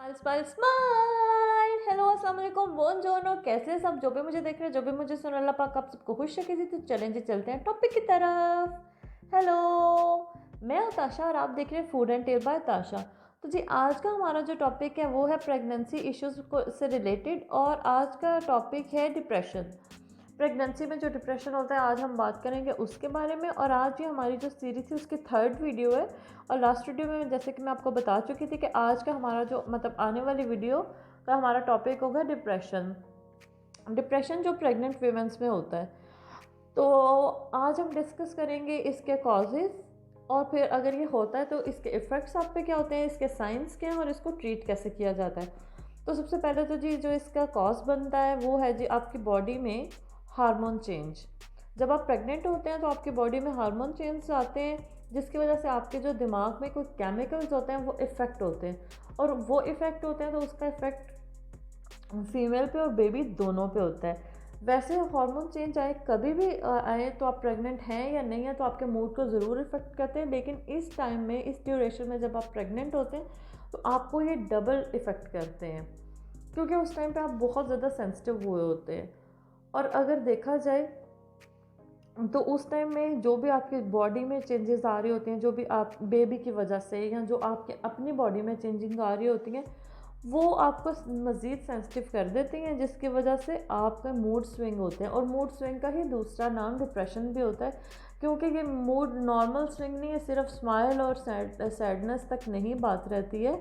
Smile smile smile. Hello अस्सलाम वालेकुम बोनजोनो, कैसे हैं सब? जो भी मुझे देख रहे हैं, जो भी मुझे सुन, अल्लाह पाक आप सबको खुश रखे जी। तो चलें जी, चलते हैं टॉपिक की तरफ। हेलो, मैं हूँ ताशा और आप देख रहे हैं फूड एंड टेल बाय ताशा। तो जी, आज का हमारा जो टॉपिक है वो है प्रेगनेंसी इश्यूज को से रिलेटेड, और आज का टॉपिक है डिप्रेशन। प्रेगनेंसी में जो डिप्रेशन होता है, आज हम बात करेंगे उसके बारे में। और आज ये हमारी जो सीरीज थी उसकी थर्ड वीडियो है। और लास्ट वीडियो में जैसे कि मैं आपको बता चुकी थी कि आज का हमारा जो आने वाली वीडियो का हमारा टॉपिक होगा डिप्रेशन। डिप्रेशन जो प्रेग्नेंट वीमेंस में होता है। तो आज हम डिस्कस करेंगे इसके कॉजेज़, और फिर अगर ये होता है तो इसके इफ़ेक्ट्स आप पे क्या होते हैं, इसके साइंस क्या हैं, और इसको ट्रीट कैसे किया जाता है। तो सबसे पहले तो जी, जो इसका कॉज बनता है वो है जी आपकी बॉडी में हार्मोन चेंज। जब आप प्रेग्नेंट होते हैं तो आपकी बॉडी में हार्मोन चेंज आते हैं, जिसकी वजह से आपके जो दिमाग में कोई केमिकल्स होते हैं वो इफ़ेक्ट होते हैं। और वो इफ़ेक्ट होते हैं तो उसका इफ़ेक्ट फीमेल पे और बेबी दोनों पे होता है। वैसे हार्मोन चेंज आए कभी भी आए तो आप प्रेग्नेंट हैं या नहीं है तो आपके मूड को ज़रूर इफ़ेक्ट करते हैं। लेकिन इस टाइम में, इस ड्यूरेशन में जब आप प्रेग्नेंट होते हैं तो आपको ये डबल इफ़ेक्ट करते हैं, क्योंकि उस टाइम पे आप बहुत ज़्यादा सेंसिटिव हुए होते हैं। और अगर देखा जाए तो उस टाइम में जो भी आपकी बॉडी में चेंजेस आ रही होती हैं, जो भी आप बेबी की वजह से या जो आपके अपनी बॉडी में चेंजिंग आ रही होती हैं, वो आपको मज़ीद सेंसिटिव कर देती हैं, जिसकी वजह से आपका मूड स्विंग होते हैं। और मूड स्विंग का ही दूसरा नाम डिप्रेशन भी होता है, क्योंकि ये मूड नॉर्मल स्विंग नहीं है, सिर्फ स्माइल और सैडनेस तक नहीं बात रहती है।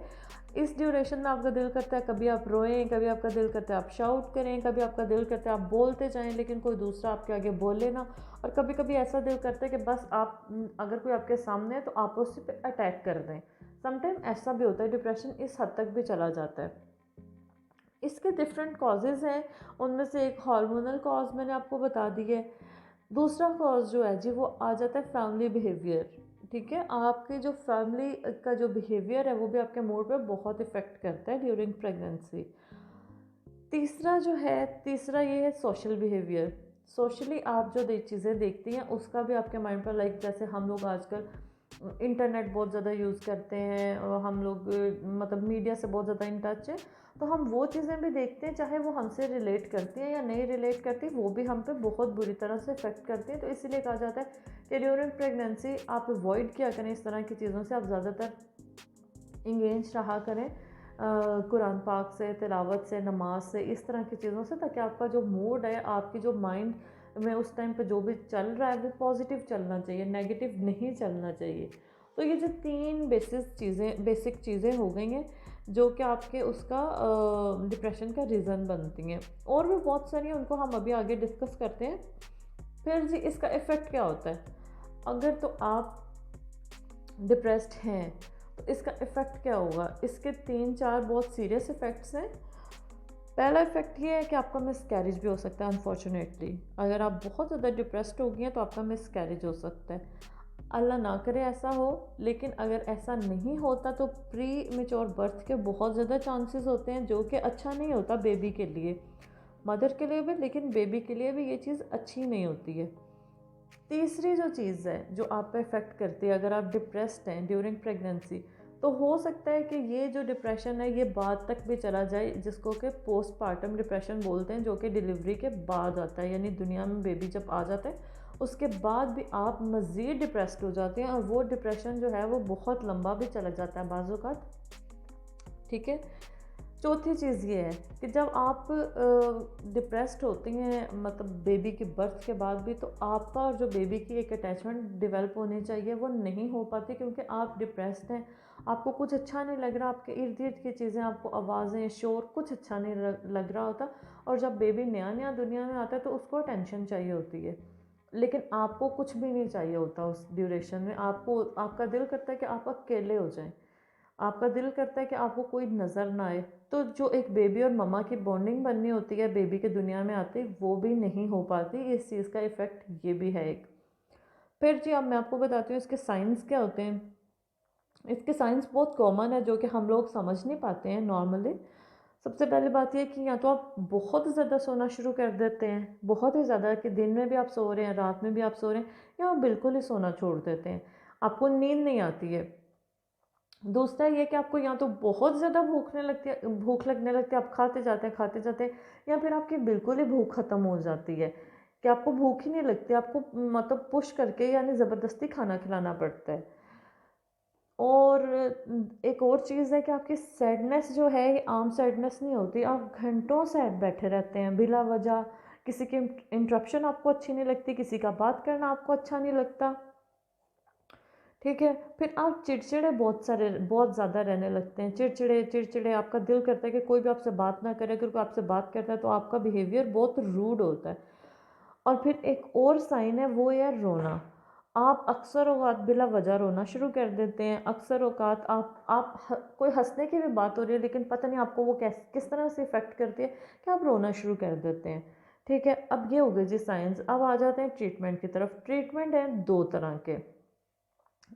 इस ड्यूरेशन में आपका दिल करता है कभी आप रोएं, कभी आपका दिल करता है आप शाउट करें, कभी आपका दिल करता है आप बोलते जाएं लेकिन कोई दूसरा आपके आगे बोले ना। और कभी कभी ऐसा दिल करता है कि बस आप, अगर कोई आपके सामने है तो आप उसी पे अटैक कर दें। समटाइम ऐसा भी होता है, डिप्रेशन इस हद तक भी चला जाता है। इसके डिफरेंट कॉजेज़ हैं, उनमें से एक हार्मोनल कॉज मैंने आपको बता दी है। दूसरा कॉज जो है जी वो आ जाता है फैमिली बिहेवियर। ठीक है, आपके जो फैमिली का जो बिहेवियर है वो भी आपके मूड पे बहुत इफ़ेक्ट करता है ड्यूरिंग प्रेगनेंसी। तीसरा ये है सोशल बिहेवियर। सोशली आप जो चीज़ें देखती हैं उसका भी आपके माइंड पर, लाइक जैसे हम लोग आजकल इंटरनेट बहुत ज़्यादा यूज़ करते हैं और हम लोग मीडिया से बहुत ज़्यादा इन टच है। तो हम वो चीज़ें भी देखते हैं, चाहे वो हमसे रिलेट करती हैं या नहीं रिलेट करती, वो भी हम पे बहुत बुरी तरह से इफ़ेक्ट करती हैं। तो इसीलिए कहा जाता है कि ड्यूरिंग प्रेगनेंसी आप अवॉइड किया करें इस तरह की चीज़ों से, आप ज़्यादातर इंगेज रहा करें कुरान पाक से, तिलावत से, नमाज से, इस तरह की चीज़ों से, ताकि आपका जो मूड है, आपकी जो माइंड में उस टाइम पे जो भी चल रहा है वो पॉजिटिव चलना चाहिए, नेगेटिव नहीं चलना चाहिए। तो ये जो तीन बेसिक चीज़ें हो गई हैं जो कि आपके उसका डिप्रेशन का रीज़न बनती हैं। और भी बहुत सारी हैं, उनको हम अभी आगे डिस्कस करते हैं। फिर जी, इसका इफ़ेक्ट क्या होता है अगर तो आप डिप्रेस्ड हैं, तो इसका इफ़ेक्ट क्या होगा? इसके 3-4 बहुत सीरियस इफ़ेक्ट्स हैं। पहला इफ़ेक्ट ये है कि आपका मिसकैरेज भी हो सकता है अनफॉर्चुनेटली। अगर आप बहुत ज़्यादा डिप्रेस्ड हो गई हैं तो आपका मिसकैरेज हो सकता है। अल्लाह ना करे ऐसा हो, लेकिन अगर ऐसा नहीं होता तो प्री मेच्योर बर्थ के बहुत ज़्यादा चांसेस होते हैं, जो कि अच्छा नहीं होता बेबी के लिए, मदर के लिए भी, लेकिन बेबी के लिए भी ये चीज़ अच्छी नहीं होती है। तीसरी जो चीज़ है जो आप पे इफ़ेक्ट करती है, अगर आप डिप्रेस्ड हैं ड्यूरिंग प्रेगनेंसी, तो हो सकता है कि ये जो डिप्रेशन है ये बाद तक भी चला जाए, जिसको कि पोस्टपार्टम डिप्रेशन बोलते हैं, जो कि डिलीवरी के बाद आता है। यानी दुनिया में बेबी जब आ जाता है उसके बाद भी आप मज़ीद डिप्रेस्ड हो जाते हैं, और वो डिप्रेशन जो है वो बहुत लंबा भी चला जाता है बाज़ औक़ात। ठीक है। चौथी चीज़ ये है कि जब आप डिप्रेस्ड होती हैं, बेबी की बर्थ के बाद भी, तो आपका और जो बेबी की एक अटैचमेंट डेवलप होनी चाहिए वो नहीं हो पाती, क्योंकि आप डिप्रेस्ड हैं, आपको कुछ अच्छा नहीं लग रहा, आपके इर्द गिर्द की चीज़ें, आपको आवाज़ें, शोर, कुछ अच्छा नहीं लग रहा होता। और जब बेबी नया नया दुनिया में आता है तो उसको अटेंशन चाहिए होती है, लेकिन आपको कुछ भी नहीं चाहिए होता उस ड्यूरेशन में। आपका दिल करता है कि आप अकेले हो जाएं, आपका दिल करता है कि आपको कोई नज़र ना आए। तो जो एक बेबी और मम्मा की बॉन्डिंग बननी होती है बेबी के दुनिया में आते, वो भी नहीं हो पाती। इस चीज़ का इफ़ेक्ट ये भी है एक। फिर जी, अब मैं आपको बताती हूँ इसके साइंस क्या होते हैं। इसके साइंस बहुत कॉमन है, जो कि हम लोग समझ नहीं पाते हैं नॉर्मली। सबसे पहली बात यह कि या तो आप बहुत ज़्यादा सोना शुरू कर देते हैं, बहुत ही ज़्यादा, कि दिन में भी आप सो रहे हैं, रात में भी आप सो रहे हैं, या आप बिल्कुल ही सोना छोड़ देते हैं, आपको नींद नहीं आती है। दूसरा ये कि आपको या तो बहुत ज़्यादा भूख लगने लगती है, आप खाते जाते हैं, या फिर आपकी बिल्कुल ही भूख ख़त्म हो जाती है कि आपको भूख ही नहीं लगती, आपको मतलब पुश करके यानी ज़बरदस्ती खाना खिलाना पड़ता है। और एक और चीज़ है कि आपकी सैडनेस जो है ये आम सैडनेस नहीं होती, आप घंटों सैड बैठे रहते हैं बिला वजह, किसी की इंटरप्शन आपको अच्छी नहीं लगती, किसी का बात करना आपको अच्छा नहीं लगता, ठीक है। फिर आप चिड़चिड़े बहुत ज़्यादा रहने लगते हैं, चिड़चिड़े आपका दिल करता है कि कोई भी आपसे बात ना करे, अगर कोई आपसे बात करता है तो आपका बिहेवियर बहुत रूड होता है। और फिर एक और साइन है वो है रोना। आप अक्सर औक़ात बिला वजह रोना शुरू कर देते हैं, अक्सर औक़ात कोई हंसने की भी बात हो रही है लेकिन पता नहीं आपको वो किस तरह से इफ़ेक्ट करती है कि आप रोना शुरू कर देते हैं, ठीक है। अब ये हो गए जी साइंस। अब आ जाते हैं ट्रीटमेंट की तरफ। ट्रीटमेंट है दो तरह के।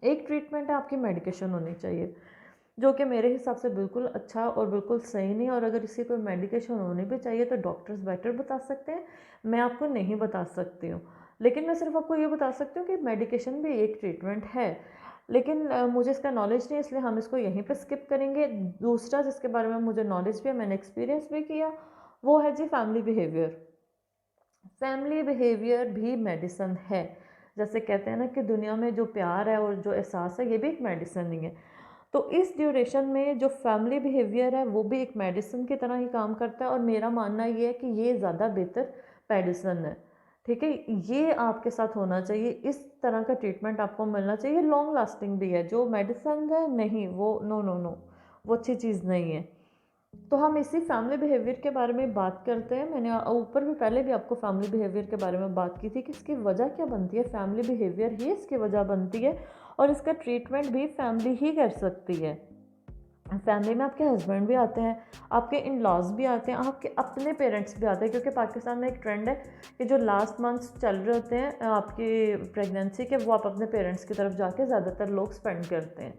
एक ट्रीटमेंट है आपकी मेडिकेशन होनी चाहिए, जो कि मेरे हिसाब से बिल्कुल अच्छा और बिल्कुल सही नहीं, और अगर इसकी कोई मेडिकेशन होनी भी चाहिए तो डॉक्टर्स बेटर बता सकते हैं, मैं आपको नहीं बता सकती हूँ। लेकिन मैं सिर्फ आपको ये बता सकती हूँ कि मेडिकेशन भी एक ट्रीटमेंट है, लेकिन मुझे इसका नॉलेज नहीं, इसलिए हम इसको यहीं पे स्किप करेंगे। दूसरा जिसके बारे में मुझे नॉलेज भी है, मैंने एक्सपीरियंस भी किया, वो है जी फैमिली बिहेवियर। फैमिली बिहेवियर भी मेडिसिन है। जैसे कहते हैं ना कि दुनिया में जो प्यार है और जो एहसास है, ये भी एक मेडिसिन ही है। तो इस ड्यूरेशन में जो फैमिली बिहेवियर है वो भी एक मेडिसिन की तरह ही काम करता है, और मेरा मानना ये है कि ये ज़्यादा बेहतर मेडिसिन है, ठीक है। ये आपके साथ होना चाहिए, इस तरह का ट्रीटमेंट आपको मिलना चाहिए, लॉन्ग लास्टिंग भी है। जो मेडिसिन है नहीं, वो नो नो नो, वो अच्छी चीज़ नहीं है। तो हम इसी फैमिली बिहेवियर के बारे में बात करते हैं। मैंने ऊपर भी पहले भी आपको फैमिली बिहेवियर के बारे में बात की थी कि इसकी वजह क्या बनती है, फैमिली बिहेवियर ही इसकी वजह बनती है, और इसका ट्रीटमेंट भी फैमिली ही कर सकती है। फैमिली में आपके हस्बैंड भी आते हैं, आपके इन लॉज भी आते हैं, आपके अपने पेरेंट्स भी आते हैं, क्योंकि पाकिस्तान में एक ट्रेंड है कि जो लास्ट मंथ्स चल रहे होते हैं आपकी प्रेगनेंसी के, वो आप अपने पेरेंट्स की तरफ जाके ज़्यादातर लोग स्पेंड करते हैं।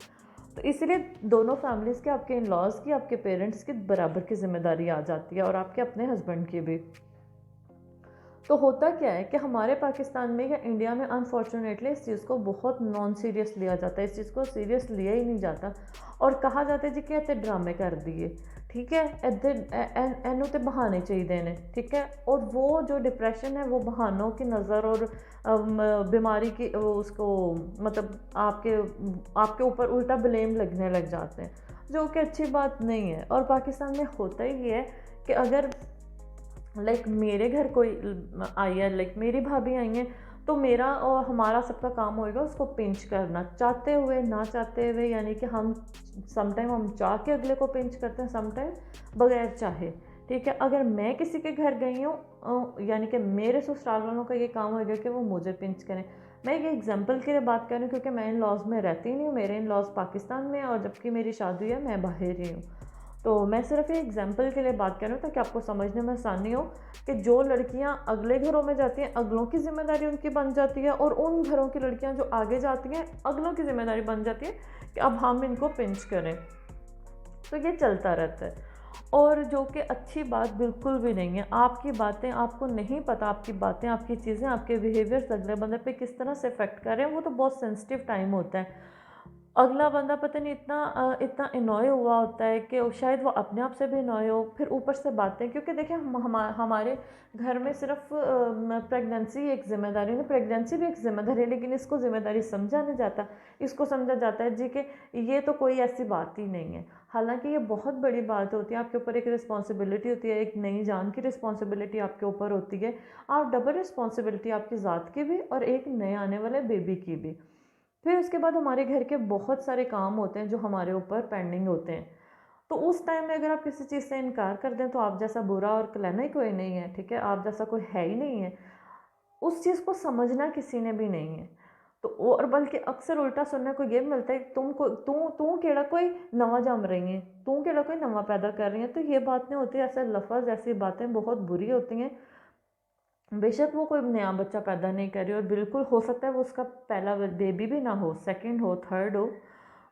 तो इसीलिए दोनों फैमिलीज़ के, आपके इन लॉज की, आपके पेरेंट्स की बराबर की जिम्मेदारी आ जाती है, और आपके अपने हस्बैंड की भी। तो होता क्या है कि हमारे पाकिस्तान में या इंडिया में अनफॉर्चुनेटली इस चीज़ को बहुत नॉन सीरियस लिया जाता है, इस चीज़ को सीरियस लिया ही नहीं जाता, और कहा जाता है जी कि इतने ड्रामे कर दिए, ठीक है, एनू तो बहाने चाहिए ने, ठीक है। और वो जो डिप्रेशन है वो बहानों की नज़र और बीमारी की उसको मतलब आपके ऊपर उल्टा ब्लेम लगने लग जाते हैं, जो कि अच्छी बात नहीं है। और पाकिस्तान में होता ही है कि अगर मेरे घर कोई आई है, मेरी भाभी आई हैं, तो मेरा और हमारा सबका काम होएगा उसको पिंच करना, चाहते हुए ना चाहते हुए, यानी कि हम समटाइम हम चाह के अगले को पिंच करते हैं, समटाइम बगैर चाहे, ठीक है। अगर मैं किसी के घर गई हूँ यानी कि मेरे ससुराल वालों का ये काम होएगा कि वो मुझे पिंच करें। मैं ये एग्जांपल के लिए बात कर रही हूँ क्योंकि मैं इन लॉज में रहती नहीं हूँ, मेरे इन लॉज पाकिस्तान में हैं, और जबकि मेरी शादी है मैं बाहर ही हूँ। तो मैं सिर्फ ये एग्जांपल के लिए बात कर रही हूँ ताकि आपको समझने में आसानी हो कि जो लड़कियाँ अगले घरों में जाती हैं, अगलों की जिम्मेदारी उनकी बन जाती है, और उन घरों की लड़कियाँ जो आगे जाती हैं, अगलों की जिम्मेदारी बन जाती है कि अब हम इनको पिंच करें। तो ये चलता रहता है, और जो कि अच्छी बात बिल्कुल भी नहीं है। आपकी बातें, आपको नहीं पता आपकी बातें, आपकी चीज़ें, आपके बिहेवियर्स अगले बंदे पे किस तरह से इफ़ेक्ट कर रहे हैं, वो तो बहुत सेंसिटिव टाइम होता है। अगला बंदा पता नहीं इतना इनॉय हुआ होता है कि शायद वो अपने आप से भी इनॉय हो, फिर ऊपर से बातें, क्योंकि देखिए हमारे घर में सिर्फ प्रेगनेंसी एक ज़िम्मेदारी नहीं, प्रेगनेंसी भी एक ज़िम्मेदारी है, लेकिन इसको ज़िम्मेदारी समझा नहीं जाता। इसको समझा जाता है जी कि ये तो कोई ऐसी बात ही नहीं है, हालांकि ये बहुत बड़ी बात होती है। आपके ऊपर एक रिस्पॉन्सिबिलिटी होती है, एक नई जान की रिस्पॉन्सिबिलिटी आपके ऊपर होती है, आप डबल रिस्पॉन्सिबिलिटी, आपकी ज़ात की भी और एक नए आने वाले बेबी की भी। फिर उसके बाद हमारे घर के बहुत सारे काम होते हैं जो हमारे ऊपर पेंडिंग होते हैं। तो उस टाइम में अगर आप किसी चीज़ से इनकार कर दें तो आप जैसा बुरा और कहना ही कोई नहीं है, ठीक है, आप जैसा कोई है ही नहीं है। उस चीज़ को समझना किसी ने भी नहीं है। तो और बल्कि अक्सर उल्टा सुनने को ये मिलता है, तू केड़ा कोई नवा जम रही है, तू केड़ा कोई नवा पैदा कर रही है। तो ये बात नहीं होती, ऐसे लफज, ऐसी बातें बहुत बुरी होती हैं। बेशक वो कोई नया बच्चा पैदा नहीं कर रही, और बिल्कुल हो सकता है वो उसका पहला बेबी भी ना हो, सेकंड हो, थर्ड हो।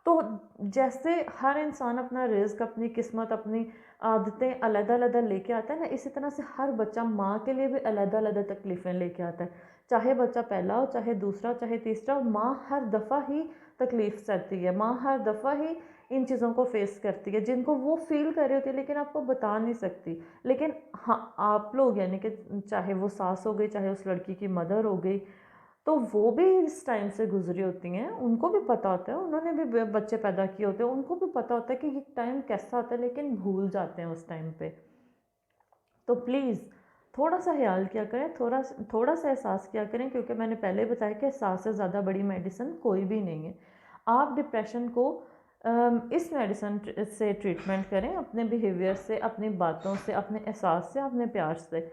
तो जैसे हर इंसान अपना रिज़्क, अपनी किस्मत, अपनी आदतें अलग-अलग लेके आता है ना, इसी तरह से हर बच्चा माँ के लिए भी अलग-अलग तकलीफ़ें लेके आता है। चाहे बच्चा पहला हो, चाहे दूसरा, चाहे तीसरा, माँ हर दफ़ा ही तकलीफ़ सहती है, माँ हर दफ़ा ही इन चीज़ों को फेस करती है जिनको वो फ़ील कर रही होती है लेकिन आपको बता नहीं सकती। लेकिन हाँ, आप लोग यानी कि चाहे वो सास हो गई, चाहे उस लड़की की मदर हो गई, तो वो भी इस टाइम से गुज़री होती हैं, उनको भी पता होता है, उन्होंने भी बच्चे पैदा किए होते हैं, उनको भी पता होता है कि ये टाइम कैसा होता है, लेकिन भूल जाते हैं उस टाइम पे। तो प्लीज़ थोड़ा सा ख्याल किया करें, थोड़ा सा एहसास किया करें, क्योंकि मैंने पहले बताया कि एहसास से ज़्यादा बड़ी मेडिसिन कोई भी नहीं है। आप डिप्रेशन को इस मेडिसिन से ट्रीटमेंट करें, अपने बिहेवियर से, अपनी बातों से, अपने एहसास से, अपने प्यार से।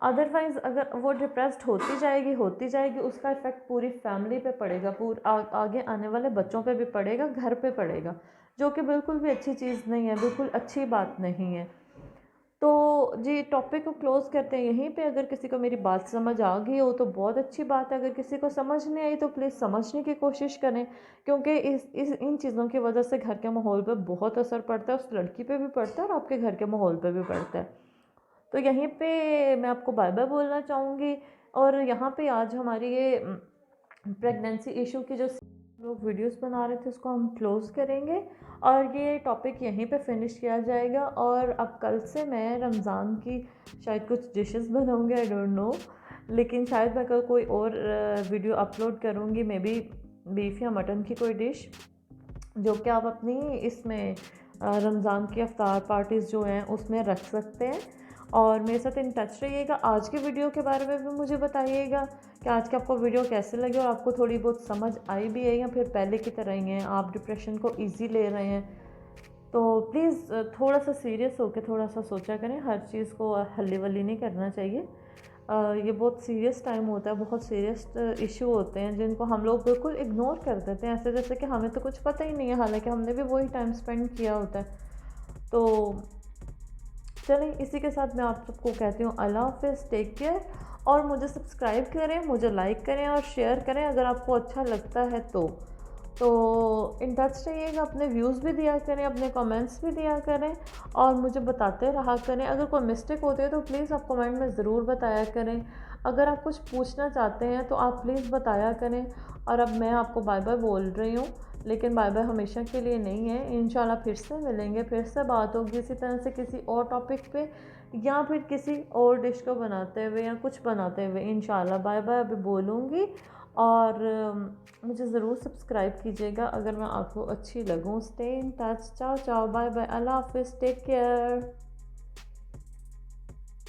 अदरवाइज़ अगर वो डिप्रेस्ड होती जाएगी, उसका इफ़ेक्ट पूरी फैमिली पे पड़ेगा, आगे आने वाले बच्चों पे भी पड़ेगा, घर पे पड़ेगा, जो कि बिल्कुल भी अच्छी चीज़ नहीं है, बिल्कुल अच्छी बात नहीं है। तो जी, टॉपिक को क्लोज़ करते हैं यहीं पे। अगर किसी को मेरी बात समझ आ गई हो तो बहुत अच्छी बात है, अगर किसी को समझ नहीं आई तो प्लीज़ समझने की कोशिश करें, क्योंकि इस इन चीज़ों की वजह से घर के माहौल पे बहुत असर पड़ता है, उस लड़की पे भी पड़ता है और आपके घर के माहौल पे भी पड़ता है। तो यहीं पे मैं आपको बाय बाय बोलना चाहूँगी, और यहाँ पे आज हमारी ये प्रेगनेंसी इशू की जो लोग वीडियोस बना रहे थे उसको हम क्लोज़ करेंगे, और ये टॉपिक यहीं पे फिनिश किया जाएगा। और अब कल से मैं रमज़ान की शायद कुछ डिशेस बनाऊँगी, आई डोंट नो, लेकिन शायद मैं कल कोई और वीडियो अपलोड करूँगी, मे बी बीफ या मटन की कोई डिश, जो कि आप अपनी इसमें रमज़ान की इफ्तार पार्टीज़ जो हैं उसमें रख सकते हैं। और मेरे साथ इन टच रहिएगा। आज के वीडियो के बारे में भी मुझे बताइएगा कि आज के आपको वीडियो कैसे लगे, और आपको थोड़ी बहुत समझ आई भी है या फिर पहले की तरह ही हैं, आप डिप्रेशन को ईजी ले रहे हैं। तो प्लीज़ थोड़ा सा सीरियस होकर थोड़ा सा सोचा करें, हर चीज़ को हल्ली वल्ली नहीं करना चाहिए। ये बहुत सीरियस टाइम होता है, बहुत सीरियस इशू होते हैं जिनको हम लोग बिल्कुल इग्नोर कर देते हैं, ऐसे जैसे कि हमें तो कुछ पता ही नहीं है, हालांकि हमने भी वही टाइम स्पेंड किया होता है। तो चलें, इसी के साथ मैं आप सबको कहती हूँ अल्लाह हाफ़िज़, टेक केयर, और मुझे सब्सक्राइब करें, मुझे लाइक करें और शेयर करें अगर आपको अच्छा लगता है तो इन टच रहिएगा, अपने व्यूज़ भी दिया करें, अपने कमेंट्स भी दिया करें, और मुझे बताते रहा करें। अगर कोई मिस्टेक होती है तो प्लीज़ आप कमेंट में ज़रूर बताया करें। अगर आप कुछ पूछना चाहते हैं तो आप प्लीज़ बताया करें। और अब मैं आपको बाय बाय बोल रही हूँ, लेकिन बाय बाय हमेशा के लिए नहीं है, इंशाल्लाह फिर से मिलेंगे, फिर से बात होगी इसी तरह से किसी और टॉपिक पे, या फिर किसी और डिश को बनाते हुए या कुछ बनाते हुए। इंशाल्लाह बाय बाय अभी बोलूँगी, और मुझे ज़रूर सब्सक्राइब कीजिएगा अगर मैं आपको अच्छी लगूँ। स्टे इन टच, चाओ चाओ, बाय बाय, अल्लाह हाफ़िज़, टेक केयर।